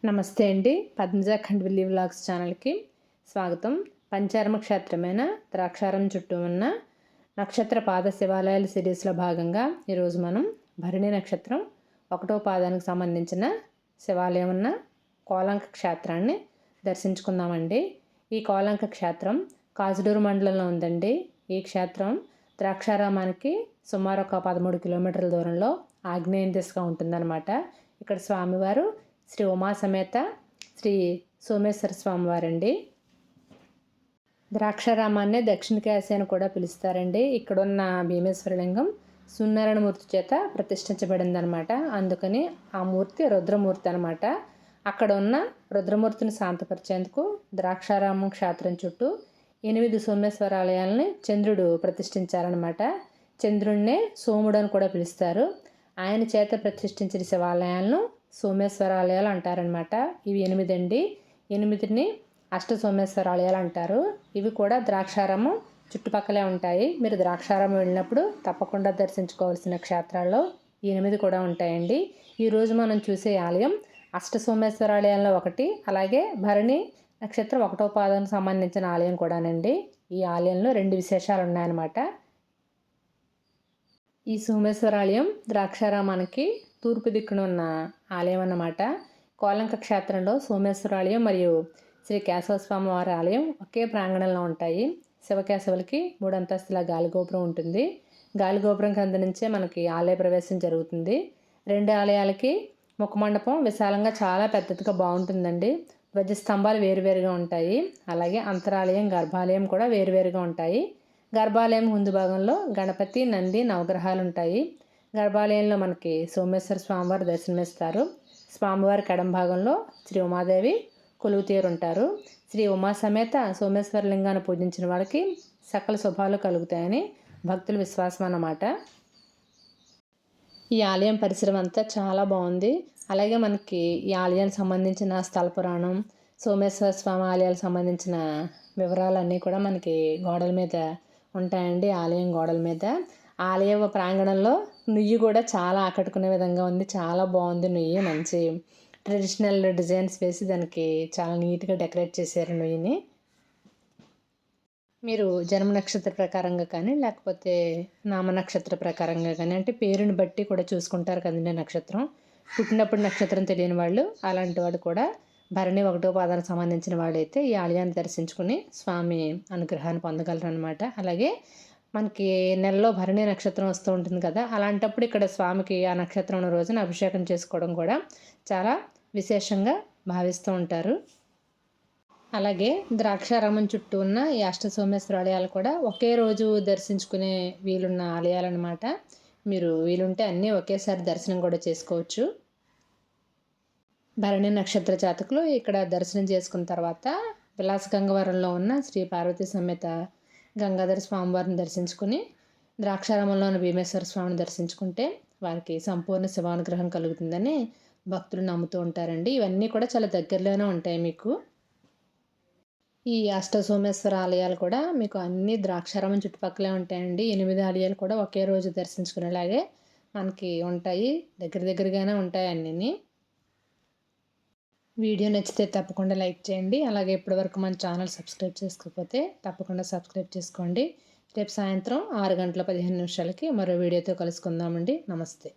నమస్తే అండి. పద్మజ ఖండ్విల్లి వ్లాగ్స్ ఛానల్కి స్వాగతం. పంచారమ క్షేత్రమైన ద్రాక్షారం చుట్టూ ఉన్న నక్షత్ర పాద శివాలయాల సిరీస్లో భాగంగా ఈరోజు మనం భరణి నక్షత్రం 1వ పాదానికి సంబంధించిన శివాలయం ఉన్న కోలంక క్షేత్రాన్ని దర్శించుకుందామండి. ఈ కోలంక క్షేత్రం కాజులూరు మండలంలో ఉందండి. ఈ క్షేత్రం ద్రాక్షారామానికి సుమారు ఒక 13 కిలోమీటర్ల దూరంలో ఆగ్నేయ దిశగా ఉంటుందన్నమాట. ఇక్కడ స్వామివారు శ్రీ ఉమా సమేత శ్రీ సోమేశ్వర స్వామివారండి. ద్రాక్షారామాన్నే దక్షిణ కాశీ అని కూడా పిలుస్తారండి. ఇక్కడున్న భీమేశ్వరలింగం సూర్యనారాయణమూర్తి చేత ప్రతిష్ఠించబడిందనమాట. అందుకని ఆ మూర్తి రుద్రమూర్తి అనమాట. అక్కడ ఉన్న రుద్రమూర్తిని శాంతపరిచేందుకు ద్రాక్షారామం క్షేత్రం చుట్టూ 8 సోమేశ్వరాలయాలని చంద్రుడు ప్రతిష్ఠించారనమాట. చంద్రుడినే సోముడు అని కూడా పిలుస్తారు. ఆయన చేత ప్రతిష్ఠించిన శివాలయాలను సోమేశ్వరాలయాలు అంటారనమాట. ఇవి 8 అండి. 8ని అష్ట సోమేశ్వరాలయాలు అంటారు. ఇవి కూడా ద్రాక్షారామం చుట్టుపక్కలే ఉంటాయి. మీరు ద్రాక్షారామం వెళ్ళినప్పుడు తప్పకుండా దర్శించుకోవాల్సిన క్షేత్రాల్లో 8 కూడా ఉంటాయండి. ఈరోజు మనం చూసే ఆలయం అష్ట సోమేశ్వరాలయాల్లో ఒకటి, అలాగే భరణి నక్షత్రం 1వ పాదానికి సంబంధించిన ఆలయం కూడానండి. ఈ ఆలయంలో 2 విశేషాలు ఉన్నాయన్నమాట. ఈ సోమేశ్వరాలయం ద్రాక్షారామానికి తూర్పు దిక్కున ఉన్న ఆలయం అన్నమాట. కోలంక క్షేత్రంలో సోమేశ్వరాలయం మరియు శ్రీ కేశవస్వామి వారి ఆలయం ఒకే ప్రాంగణంలో ఉంటాయి. శివకేశవులకి 3 అంతస్తుల గాలిగోపురం ఉంటుంది. గాలిగోపురం కింద నుంచే మనకి ఆలయ ప్రవేశం జరుగుతుంది. 2 ఆలయాలకి ముఖమండపం విశాలంగా చాలా పెద్దదిగా బాగుంటుందండి. ధ్వజస్తంభాలు వేరువేరుగా ఉంటాయి. అలాగే అంతరాలయం, గర్భాలయం కూడా వేరువేరుగా ఉంటాయి. గర్భాలయం ముందు భాగంలో గణపతి, నంది, నవగ్రహాలు ఉంటాయి. గర్భాలయంలో మనకి సోమేశ్వర స్వామివారు దర్శనమిస్తారు. స్వామివారి ఎడమ భాగంలో శ్రీ ఉమాదేవి కొలువు తీరుంటారు. శ్రీ ఉమా సమేత సోమేశ్వర లింగాన్ని పూజించిన వాళ్ళకి సకల శుభాలు కలుగుతాయని భక్తుల విశ్వాసం అన్నమాట. ఈ ఆలయం పరిసరం అంతా చాలా బాగుంది. అలాగే మనకి ఈ ఆలయానికి సంబంధించిన స్థల పురాణం, సోమేశ్వర స్వామి ఆలయాలకు సంబంధించిన వివరాలన్నీ కూడా మనకి గోడల మీద ఉంటాయండి. ఆలయం గోడల మీద. ఆలయ ప్రాంగణంలో నుయ్యి కూడా చాలా ఆకట్టుకునే విధంగా ఉంది. చాలా బాగుంది నుయ్యి. మంచి ట్రెడిషనల్ డిజైన్స్ వేసి దానికి చాలా నీట్గా డెకరేట్ చేశారు నుయ్యిని. మీరు జన్మ నక్షత్ర ప్రకారంగా కానీ లేకపోతే నామ నక్షత్ర ప్రకారంగా కానీ, అంటే పేరుని బట్టి కూడా చూసుకుంటారు కదండి నక్షత్రం. పుట్టినప్పుడు నక్షత్రం తెలియని వాళ్ళు, అలాంటి వాడు కూడా భరణి 1వ పాదానికి సంబంధించిన వాడైతే ఈ ఆలయాన్ని దర్శించుకుని స్వామి అనుగ్రహాన్ని పొందగలరు అనమాట. అలాగే మనకి నెలలో భరణి నక్షత్రం వస్తూ ఉంటుంది కదా, అలాంటప్పుడు ఇక్కడ స్వామికి ఆ నక్షత్రం ఉన్న రోజున అభిషేకం చేసుకోవడం కూడా చాలా విశేషంగా భావిస్తూ ఉంటారు. అలాగే ద్రాక్షారామం చుట్టూ ఉన్న ఈ అష్ట సోమేశ్వర ఆలయాలు కూడా ఒకే రోజు దర్శించుకునే వీలున్న ఆలయాలు అనమాట. మీరు వీలుంటే అన్నీ ఒకేసారి దర్శనం కూడా చేసుకోవచ్చు. భరణి నక్షత్ర జాతకులు ఇక్కడ దర్శనం చేసుకున్న తర్వాత విలాస గంగవరంలో ఉన్న శ్రీ పార్వతీ సమేత గంగాధర స్వామివారిని దర్శించుకుని ద్రాక్షారామంలోని భీమేశ్వర స్వామిని దర్శించుకుంటే వారికి సంపూర్ణ శివానుగ్రహం కలుగుతుందని భక్తులు నమ్ముతూ ఉంటారండి. ఇవన్నీ కూడా చాలా దగ్గరలోనే ఉంటాయి మీకు. ఈ అష్ట సోమేశ్వర ఆలయాలు కూడా మీకు అన్ని ద్రాక్షారామం చుట్టుపక్కలే ఉంటాయండి. 8 ఆలయాలు కూడా ఒకే రోజు దర్శించుకునేలాగే మనకి ఉంటాయి. దగ్గరగానే ఉంటాయి అన్నీ. వీడియో నచ్చితే తప్పకుండా లైక్ చేయండి. అలాగే ఇప్పటివరకు మన ఛానల్ సబ్స్క్రైబ్ చేసుకోకపోతే తప్పకుండా సబ్స్క్రైబ్ చేసుకోండి. రేపు సాయంత్రం 6 గంటల 15 నిమిషాలకి మరో వీడియోతో కలుసుకుందామండి. నమస్తే.